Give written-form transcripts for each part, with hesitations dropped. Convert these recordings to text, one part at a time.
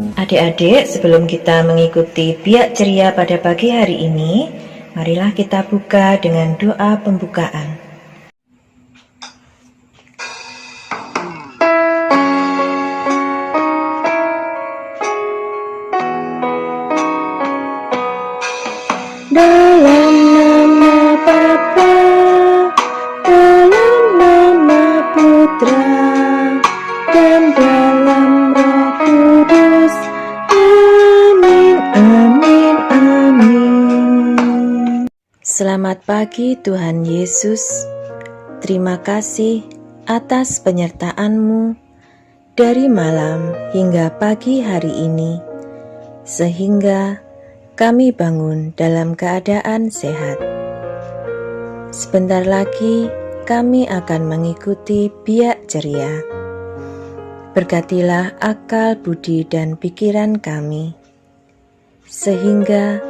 Adik-adik, sebelum kita mengikuti Biak Ceria pada pagi hari ini, marilah kita buka dengan doa pembukaan. Dalam nama Bapa, dalam nama Putra, dan dalam Roh Kudus. Amin, amin, amin. Selamat pagi Tuhan Yesus. Terima kasih atas penyertaan-Mu dari malam hingga pagi hari ini, sehingga kami bangun dalam keadaan sehat. Sebentar lagi kami akan mengikuti Biak Ceria. Berkatilah akal, budi, dan pikiran kami, sehingga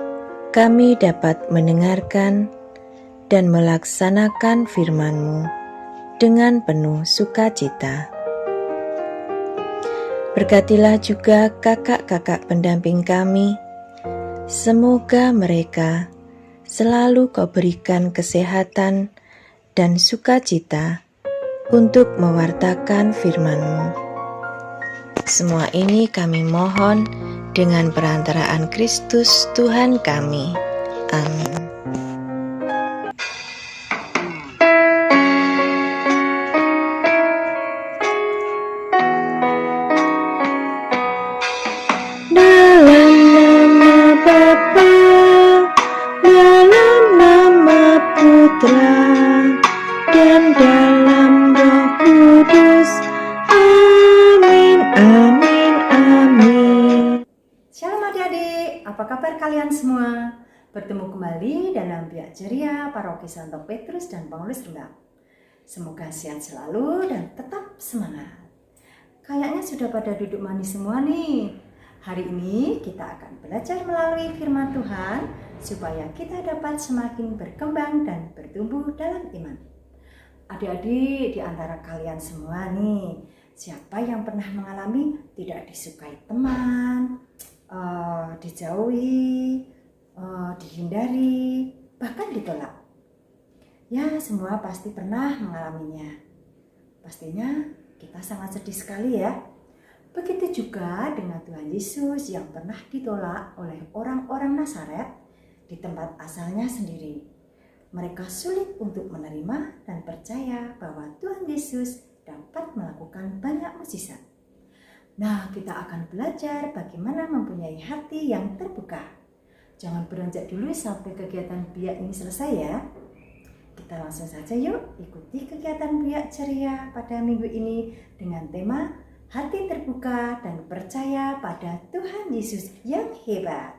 kami dapat mendengarkan dan melaksanakan firman-Mu dengan penuh sukacita. Berkatilah juga kakak-kakak pendamping kami. Semoga mereka selalu Kau berikan kesehatan dan sukacita untuk mewartakan firman-Mu. Semua ini kami mohon dengan perantaraan Kristus Tuhan kami. Amin. Dalam nama Bapa, dalam nama Putra, dan dalam Roh Kudus. Amin, amin, amin. Shalom adik-adik, apa kabar kalian semua? Bertemu kembali dalam Biak Ceria Paroki Santo Petrus dan Paulus Rembang. Semoga sehat selalu dan tetap semangat. Kayaknya sudah pada duduk manis semua nih. Hari ini kita akan belajar melalui firman Tuhan supaya kita dapat semakin berkembang dan bertumbuh dalam iman. Adik-adik di antara kalian semua nih, siapa yang pernah mengalami tidak disukai teman, dijauhi, dihindari, bahkan ditolak? Ya, semua pasti pernah mengalaminya. Pastinya kita sangat sedih sekali ya. Begitu juga dengan Tuhan Yesus yang pernah ditolak oleh orang-orang Nazaret di tempat asalnya sendiri. Mereka sulit untuk menerima dan percaya bahwa Tuhan Yesus dapat melakukan banyak mukjizat. Nah, kita akan belajar bagaimana mempunyai hati yang terbuka. Jangan beranjak dulu sampai kegiatan Biak ini selesai ya. Kita langsung saja yuk ikuti kegiatan Biak Ceria pada minggu ini dengan tema hati terbuka dan percaya pada Tuhan Yesus yang hebat.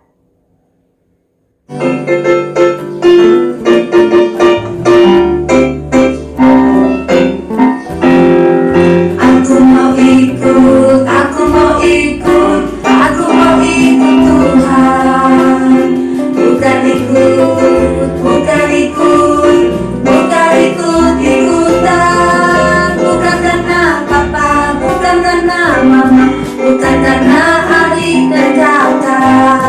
Aku mau ikut Tuhan. Bukan ikut-ikutan. Bukan karena papa, bukan karena mama, bukan karena adik dan kakak,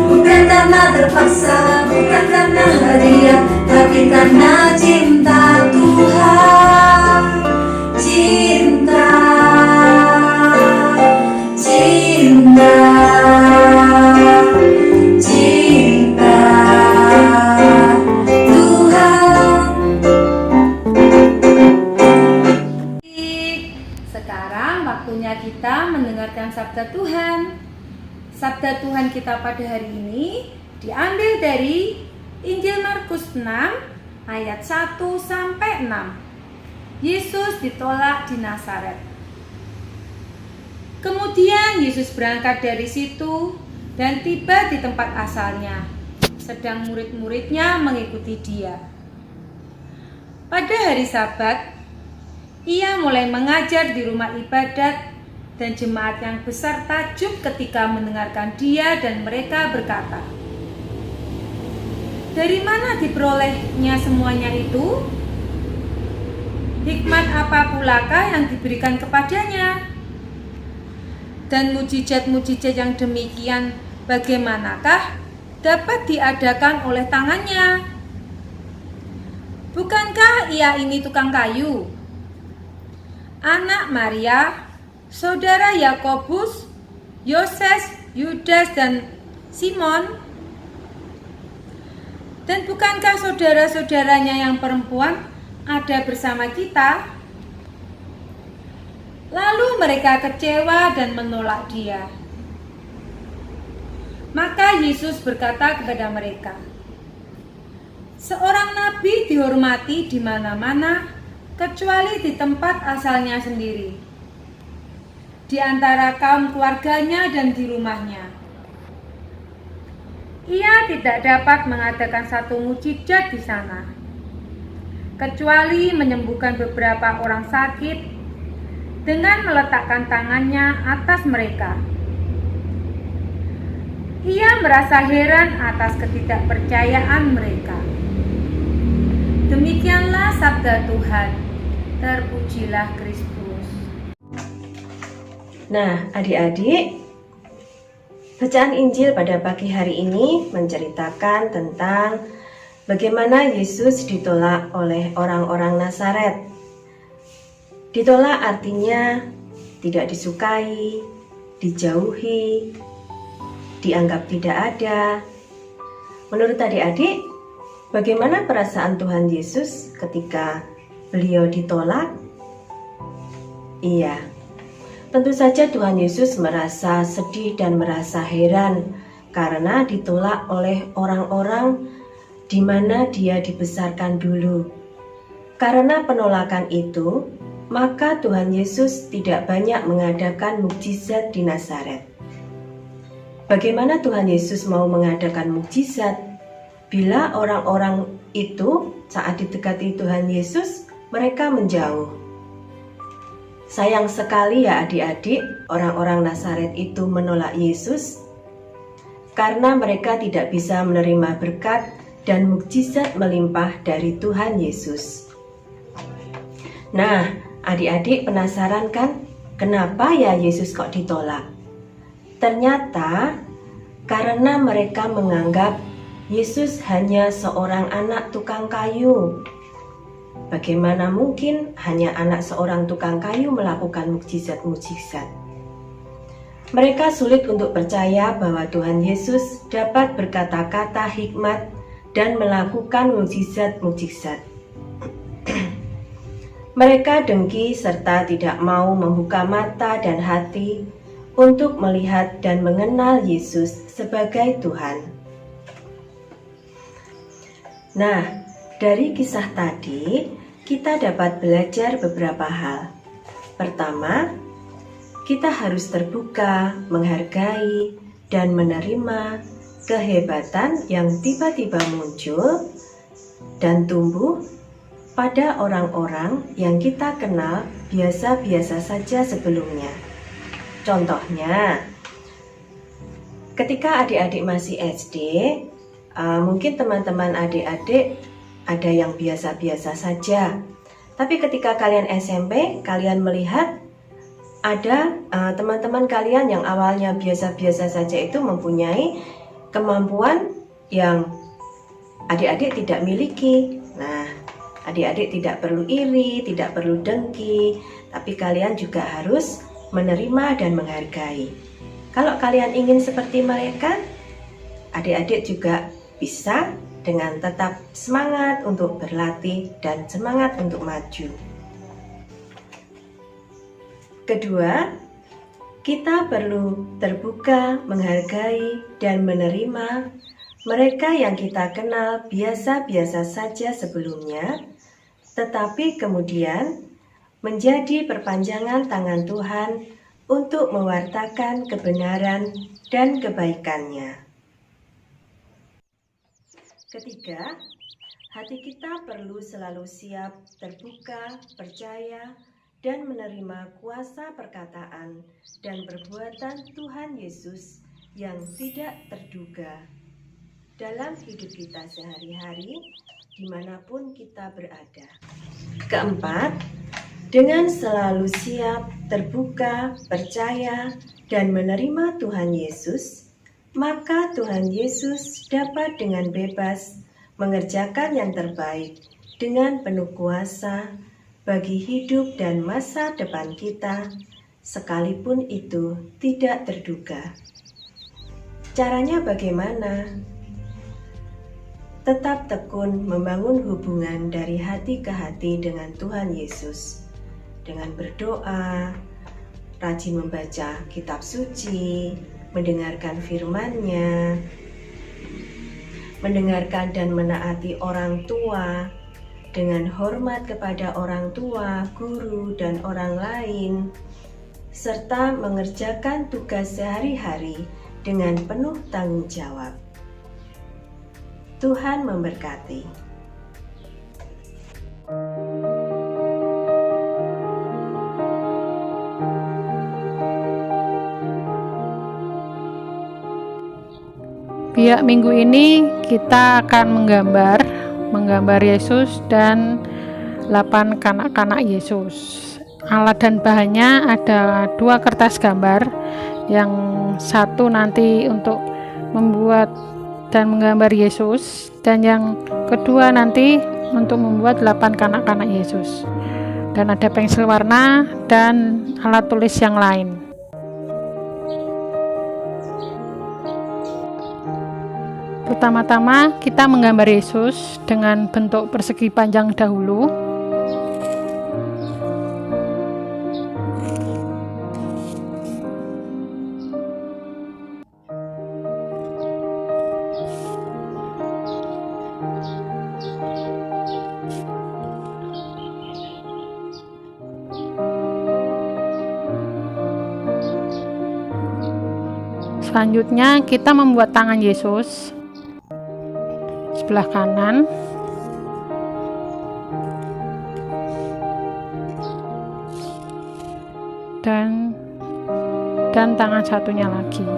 bukan karena terpaksa, bukan karena hadiah, tapi karena cinta Tuhan. Cinta Sekarang waktunya kita mendengarkan sabda Tuhan. Sabda Tuhan kita pada hari ini diambil dari Injil Markus 6 ayat 1 sampai 6. Yesus ditolak di Nazaret. Kemudian Yesus berangkat dari situ dan tiba di tempat asalnya, sedang murid-muridnya mengikuti Dia. Pada hari Sabat, Ia mulai mengajar di rumah ibadat, dan jemaat yang besar takjub ketika mendengarkan Dia, dan mereka berkata, "Dari mana diperolehnya semuanya itu? Hikmat apa pulakah yang diberikan kepadanya? Dan mujizat-mujizat yang demikian bagaimanakah dapat diadakan oleh tangannya? Bukankah ia ini tukang kayu? Anak Maria, saudara Yakobus, Yoses, Yudas, dan Simon? Dan bukankah saudara-saudaranya yang perempuan ada bersama kita? Lalu mereka kecewa dan menolak dia. Maka Yesus berkata kepada mereka, "Seorang nabi dihormati di mana-mana, kecuali di tempat asalnya sendiri, di antara kaum keluarganya dan di rumahnya. Ia tidak dapat mengadakan satu mujizat di sana, kecuali menyembuhkan beberapa orang sakit dengan meletakkan tangannya atas mereka. Ia merasa heran atas ketidakpercayaan mereka." Demikianlah sabda Tuhan. Terpujilah Kristus. Nah, adik-adik, bacaan Injil pada pagi hari ini menceritakan tentang bagaimana Yesus ditolak oleh orang-orang Nazaret. Ditolak artinya tidak disukai, dijauhi, dianggap tidak ada. Menurut adik-adik, bagaimana perasaan Tuhan Yesus ketika beliau ditolak? Iya, tentu saja Tuhan Yesus merasa sedih dan merasa heran karena ditolak oleh orang-orang di mana dia dibesarkan dulu. Karena penolakan itu, maka Tuhan Yesus tidak banyak mengadakan mukjizat di Nazaret. Bagaimana Tuhan Yesus mau mengadakan mukjizat bila orang-orang itu saat didekati Tuhan Yesus, mereka menjauh? Sayang sekali ya adik-adik, orang-orang Nazaret itu menolak Yesus karena mereka tidak bisa menerima berkat dan mukjizat melimpah dari Tuhan Yesus. Nah, adik-adik penasaran kan, kenapa ya Yesus kok ditolak? Ternyata karena mereka menganggap Yesus hanya seorang anak tukang kayu. Bagaimana mungkin hanya anak seorang tukang kayu melakukan mukjizat-mukjizat? Mereka sulit untuk percaya bahwa Tuhan Yesus dapat berkata-kata hikmat dan melakukan mukjizat-mukjizat. Mereka dengki serta tidak mau membuka mata dan hati untuk melihat dan mengenal Yesus sebagai Tuhan. Nah, dari kisah tadi kita dapat belajar beberapa hal. Pertama, kita harus terbuka, menghargai, dan menerima kehebatan yang tiba-tiba muncul dan tumbuh pada orang-orang yang kita kenal biasa-biasa saja sebelumnya. Contohnya, ketika adik-adik masih SD, mungkin teman-teman adik-adik ada yang biasa-biasa saja. Tapi ketika kalian SMP, kalian melihat ada teman-teman kalian yang awalnya biasa-biasa saja itu mempunyai kemampuan yang adik-adik tidak miliki. Nah, adik-adik tidak perlu iri, tidak perlu dengki, tapi kalian juga harus menerima dan menghargai. Kalau kalian ingin seperti mereka, adik-adik juga bisa dengan tetap semangat untuk berlatih dan semangat untuk maju. Kedua, kita perlu terbuka, menghargai, dan menerima mereka yang kita kenal biasa-biasa saja sebelumnya, tetapi kemudian menjadi perpanjangan tangan Tuhan untuk mewartakan kebenaran dan kebaikannya. Ketiga, hati kita perlu selalu siap, terbuka, percaya, dan menerima kuasa perkataan dan perbuatan Tuhan Yesus yang tidak terduga dalam hidup kita sehari-hari, dimanapun kita berada. Keempat, dengan selalu siap, terbuka, percaya, dan menerima Tuhan Yesus, maka Tuhan Yesus dapat dengan bebas mengerjakan yang terbaik dengan penuh kuasa bagi hidup dan masa depan kita, sekalipun itu tidak terduga. Caranya bagaimana? Tetap tekun membangun hubungan dari hati ke hati dengan Tuhan Yesus, dengan berdoa, rajin membaca kitab suci, mendengarkan firman-Nya, mendengarkan dan menaati orang tua, dengan hormat kepada orang tua, guru, dan orang lain, serta mengerjakan tugas sehari-hari dengan penuh tanggung jawab. Tuhan memberkati. Biak minggu ini kita akan menggambar Yesus dan 8 kanak-kanak Yesus. Alat dan bahannya ada 2 kertas gambar, yang satu nanti untuk membuat dan menggambar Yesus, dan yang kedua nanti untuk membuat 8 kanak-kanak Yesus. Dan ada pensil warna dan alat tulis yang lain. Pertama-tama kita menggambar Yesus dengan bentuk persegi panjang dahulu. Selanjutnya kita membuat tangan Yesus sebelah kanan, dan tangan satunya lagi.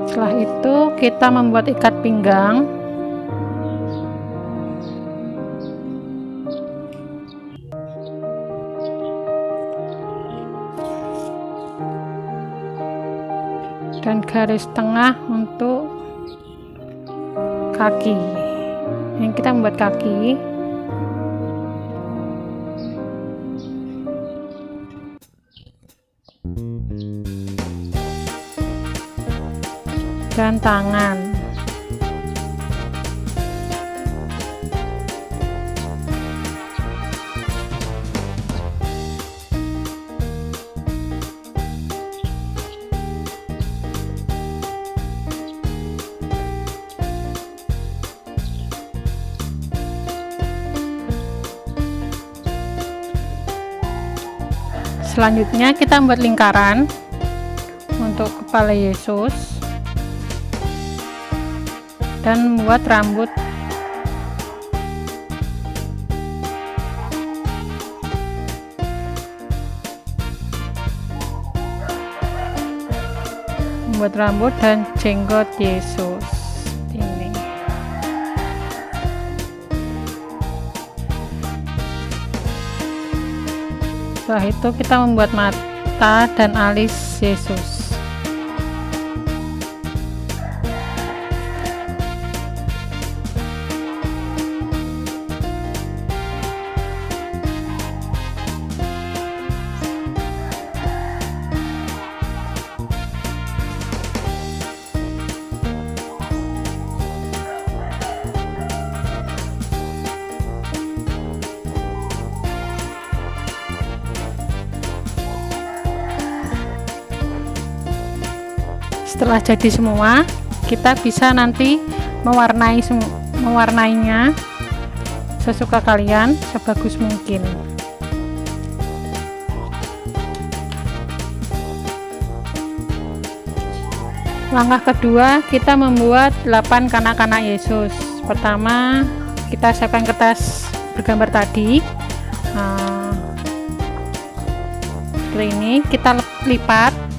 Setelah itu kita membuat ikat pinggang. Dan garis tengah untuk kaki. Yang kita membuat kaki. Dan tangan. Selanjutnya kita membuat lingkaran untuk kepala Yesus dan membuat rambut. Membuat rambut dan jenggot Yesus. Ini. Setelah itu kita membuat mata dan alis Yesus. Setelah jadi semua, kita bisa nanti mewarnainya sesuka kalian, sebagus mungkin. Langkah kedua, kita membuat 8 kanak-kanak Yesus. Pertama, kita siapkan kertas bergambar tadi. Seperti ini, kita lipat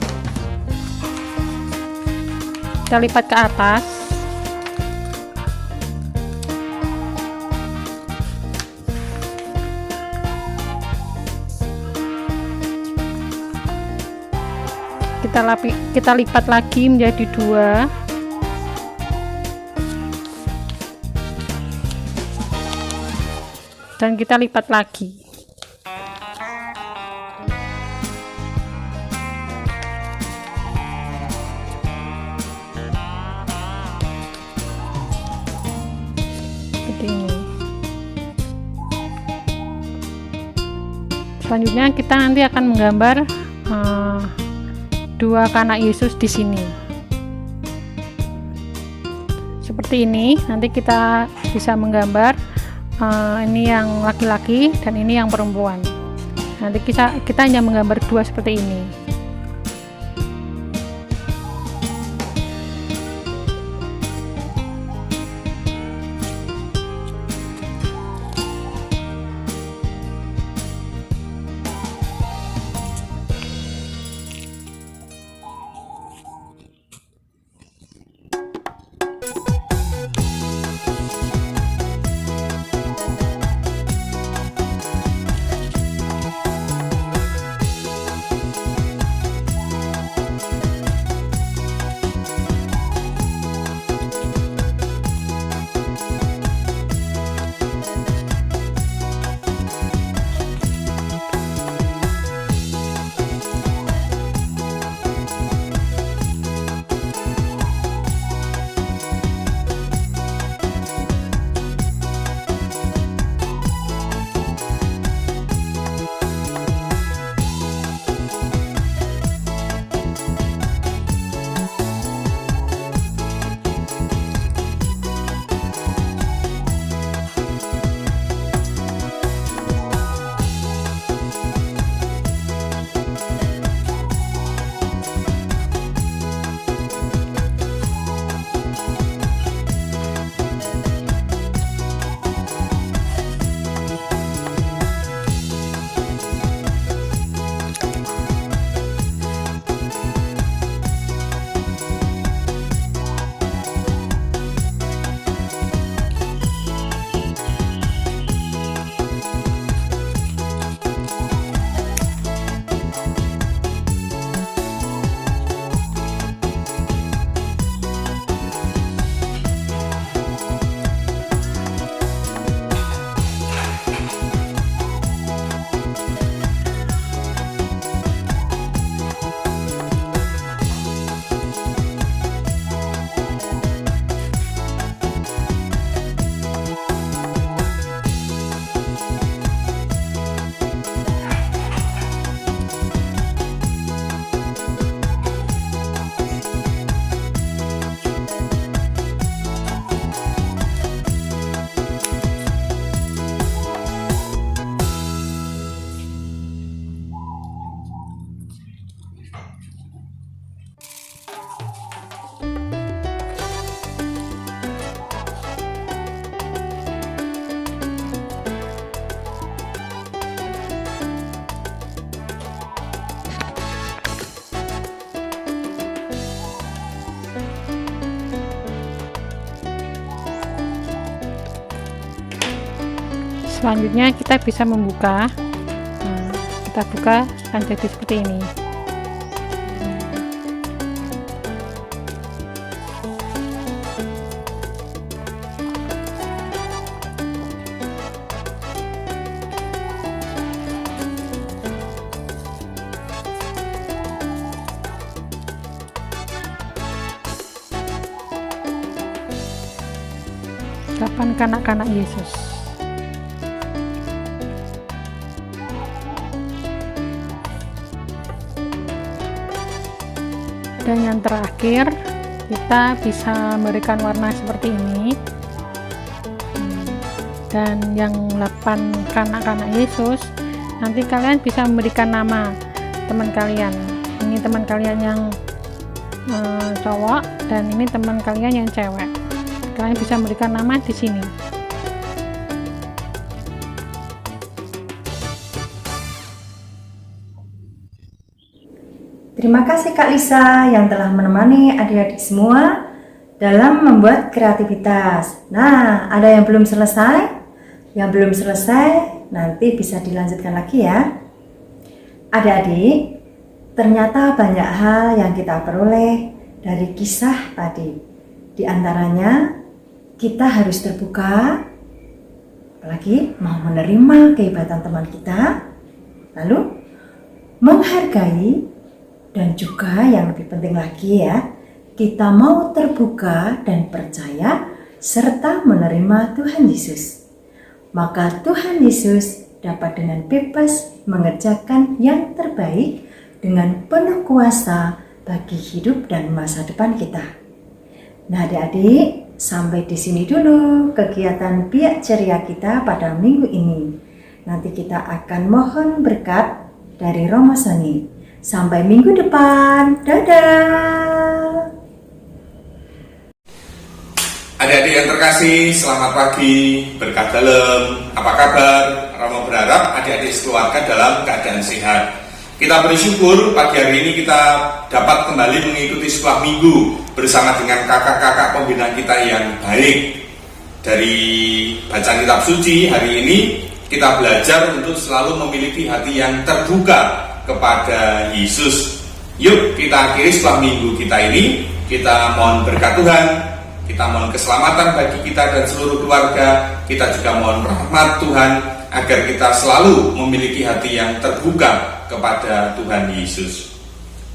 kita lipat ke atas. Kita lipat lagi menjadi 2. Dan kita lipat lagi. Seperti ini. Selanjutnya kita nanti akan menggambar 2 kanak Yesus di sini. Seperti ini. Nanti kita bisa menggambar ini yang laki-laki dan ini yang perempuan. Nanti kita hanya menggambar 2 seperti ini. Selanjutnya kita bisa membuka. Kita buka akan jadi seperti ini. Delapan kanak-kanak Yesus. Dan yang terakhir, kita bisa memberikan warna seperti ini. Dan yang 8 kanak-kanak Yesus, nanti kalian bisa memberikan nama teman kalian. Ini teman kalian yang cowok dan ini teman kalian yang cewek. Kalian bisa memberikan nama di sini. Terima kasih Kak Lisa yang telah menemani adik-adik semua dalam membuat kreativitas. Nah, ada yang belum selesai? Yang belum selesai nanti bisa dilanjutkan lagi ya. Adik-adik, ternyata banyak hal yang kita peroleh dari kisah tadi. Di antaranya, kita harus terbuka, apalagi mau menerima kehebatan teman kita, lalu menghargai, dan juga yang lebih penting lagi ya, kita mau terbuka dan percaya serta menerima Tuhan Yesus. Maka Tuhan Yesus dapat dengan bebas mengerjakan yang terbaik dengan penuh kuasa bagi hidup dan masa depan kita. Nah adik-adik, sampai di sini dulu kegiatan Biak Ceria kita pada minggu ini. Nanti kita akan mohon berkat dari Romo Soni. Sampai minggu depan. Dadah. Adik-adik yang terkasih, selamat pagi, berkah dalam. Apa kabar? Romo berharap adik-adik sekeluarga dalam keadaan sehat. Kita bersyukur pagi hari ini kita dapat kembali mengikuti sebuah minggu bersama dengan kakak-kakak pembina kita yang baik. Dari bacaan kitab suci hari ini kita belajar untuk selalu memiliki hati yang terbuka kepada Yesus. Yuk kita akhiri setelah minggu kita ini, kita mohon berkat Tuhan, kita mohon keselamatan bagi kita dan seluruh keluarga, kita juga mohon rahmat Tuhan agar kita selalu memiliki hati yang terbuka kepada Tuhan Yesus.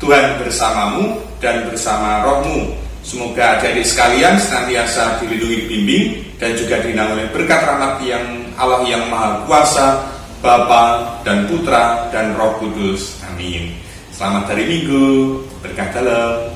Tuhan bersamamu dan bersama rohmu. Semoga adik-adik sekalian senantiasa dilindungi, bimbing dan juga dinaungi berkat rahmat yang Allah yang Maha Kuasa, Bapa dan Putra dan Roh Kudus. Amin. Selamat hari Minggu, berkah dalam.